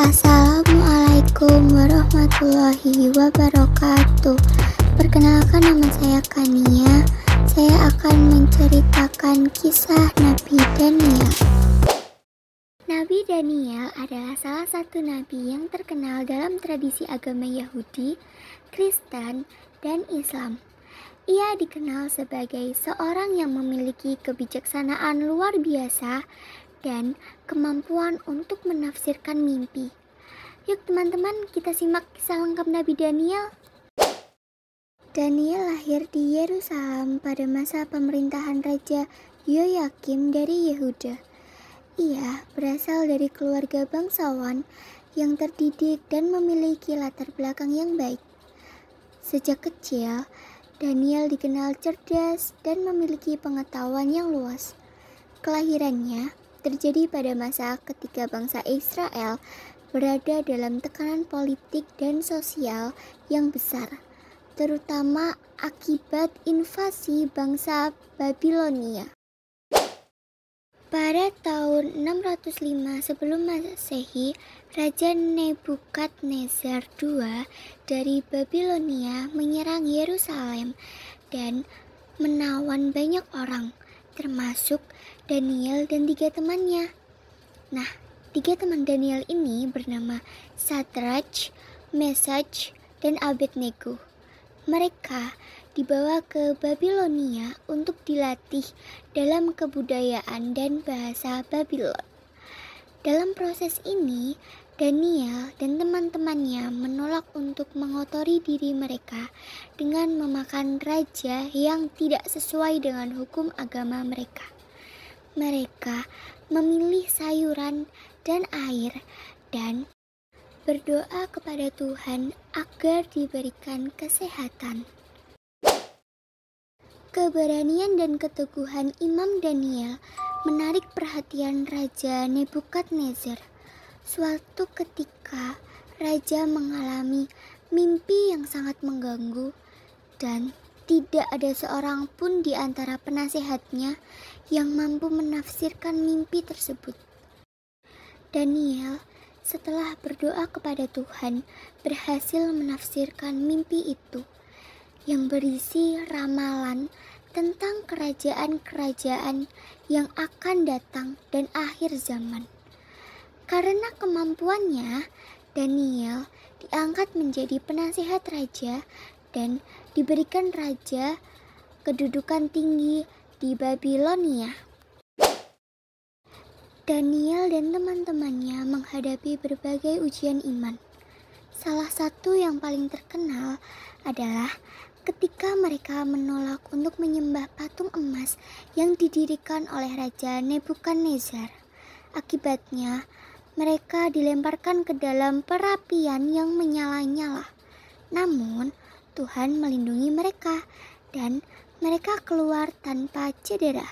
Assalamualaikum warahmatullahi wabarakatuh. Perkenalkan, nama saya Kania. Saya akan menceritakan kisah Nabi Daniel. Nabi Daniel adalah salah satu nabi yang terkenal dalam tradisi agama Yahudi, Kristen, dan Islam. Ia dikenal sebagai seorang yang memiliki kebijaksanaan luar biasa dan kemampuan untuk menafsirkan mimpi. Yuk teman-teman, kita simak kisah lengkap Nabi Daniel. Daniel lahir di Yerusalem pada masa pemerintahan Raja Yoyakim dari Yehuda. Ia berasal dari keluarga bangsawan yang terdidik dan memiliki latar belakang yang baik. Sejak kecil, Daniel dikenal cerdas dan memiliki pengetahuan yang luas. Kelahirannya terjadi pada masa ketika bangsa Israel berada dalam tekanan politik dan sosial yang besar, terutama akibat invasi bangsa Babilonia. Pada tahun 605 sebelum Masehi, Raja Nebukadnezar II dari Babilonia menyerang Yerusalem dan menawan banyak orang, termasuk Daniel dan 3 temannya. Nah, 3 teman Daniel ini bernama Sadrach, Mesach, dan Abednego. Mereka dibawa ke Babilonia untuk dilatih dalam kebudayaan dan bahasa Babylon. Dalam proses ini, Daniel dan teman-temannya menolak untuk mengotori diri mereka dengan memakan raja yang tidak sesuai dengan hukum agama mereka. Mereka memilih sayuran dan air dan berdoa kepada Tuhan agar diberikan kesehatan. Keberanian dan keteguhan Imam Daniel menarik perhatian Raja Nebukadnezar. Suatu ketika, Raja mengalami mimpi yang sangat mengganggu dan tidak ada seorang pun di antara penasehatnya yang mampu menafsirkan mimpi tersebut. Daniel, setelah berdoa kepada Tuhan, berhasil menafsirkan mimpi itu yang berisi ramalan tentang kerajaan-kerajaan yang akan datang dan akhir zaman. Karena kemampuannya, Daniel diangkat menjadi penasihat raja dan diberikan raja kedudukan tinggi di Babilonia. Daniel dan teman-temannya menghadapi berbagai ujian iman. Salah satu yang paling terkenal adalah ketika mereka menolak untuk menyembah patung emas yang didirikan oleh Raja Nebukadnezar. Akibatnya, mereka dilemparkan ke dalam perapian yang menyala-nyala. Namun, Tuhan melindungi mereka dan mereka keluar tanpa cedera.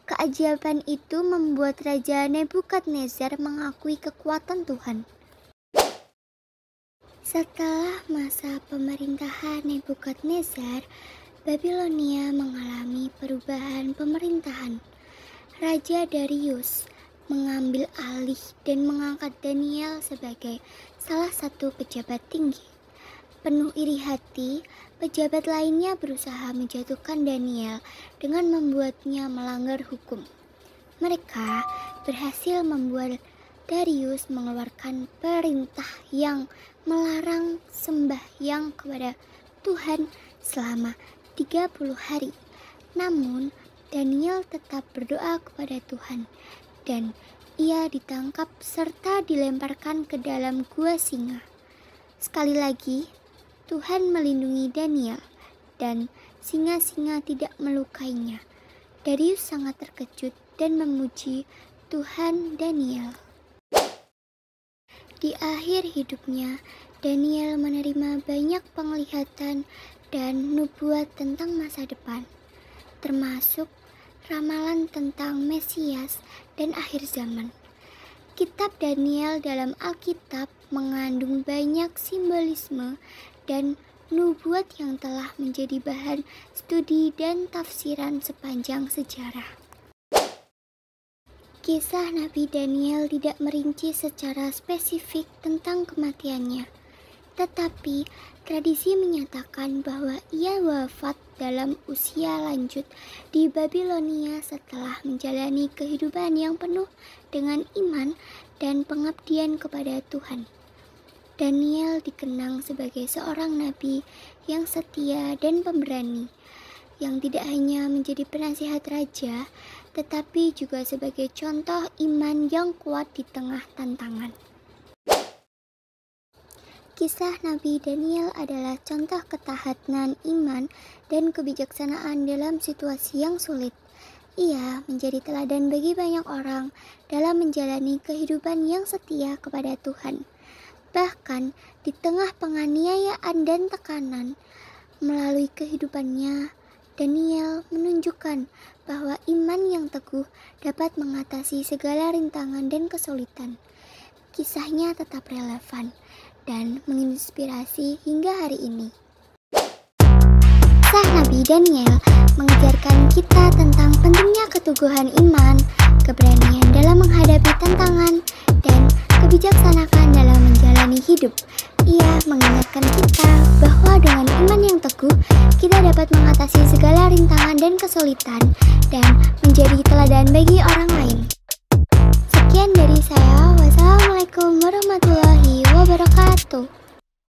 Keajaiban itu membuat Raja Nebukadnezar mengakui kekuatan Tuhan. Setelah masa pemerintahan Nebukadnezar, Babilonia mengalami perubahan pemerintahan. Raja Darius mengambil alih dan mengangkat Daniel sebagai salah satu pejabat tinggi. Penuh iri hati, pejabat lainnya berusaha menjatuhkan Daniel dengan membuatnya melanggar hukum. Mereka berhasil membuat Darius mengeluarkan perintah yang melarang sembahyang kepada Tuhan selama 30 hari. Namun, Daniel tetap berdoa kepada Tuhan dan ia ditangkap serta dilemparkan ke dalam gua singa. Sekali lagi, Tuhan melindungi Daniel dan singa-singa tidak melukainya. Darius sangat terkejut dan memuji Tuhan Daniel. Di akhir hidupnya, Daniel menerima banyak penglihatan dan nubuat tentang masa depan, termasuk ramalan tentang Mesias dan akhir zaman. Kitab Daniel dalam Alkitab mengandung banyak simbolisme dan nubuat yang telah menjadi bahan studi dan tafsiran sepanjang sejarah. Kisah Nabi Daniel tidak merinci secara spesifik tentang kematiannya, tetapi tradisi menyatakan bahwa ia wafat dalam usia lanjut di Babilonia setelah menjalani kehidupan yang penuh dengan iman dan pengabdian kepada Tuhan. Daniel dikenang sebagai seorang nabi yang setia dan pemberani, yang tidak hanya menjadi penasihat raja, tetapi juga sebagai contoh iman yang kuat di tengah tantangan. Kisah Nabi Daniel adalah contoh ketahanan iman dan kebijaksanaan dalam situasi yang sulit. Ia menjadi teladan bagi banyak orang dalam menjalani kehidupan yang setia kepada Tuhan. Bahkan di tengah penganiayaan dan tekanan, melalui kehidupannya, Daniel menunjukkan bahwa iman yang teguh dapat mengatasi segala rintangan dan kesulitan. Kisahnya tetap relevan dan menginspirasi hingga hari ini. Kisah Nabi Daniel mengajarkan kita tentang pentingnya keteguhan iman, keberanian dalam menghadapi tantangan, dan kebijaksanaan dalam menjalani hidup. Ia mengingatkan kita bahwa dengan iman yang teguh, kita dapat mengatasi segala rintangan dan kesulitan dan menjadi teladan bagi orang lain. Sekian dari saya. Wassalamualaikum warahmatullahi wabarakatuh.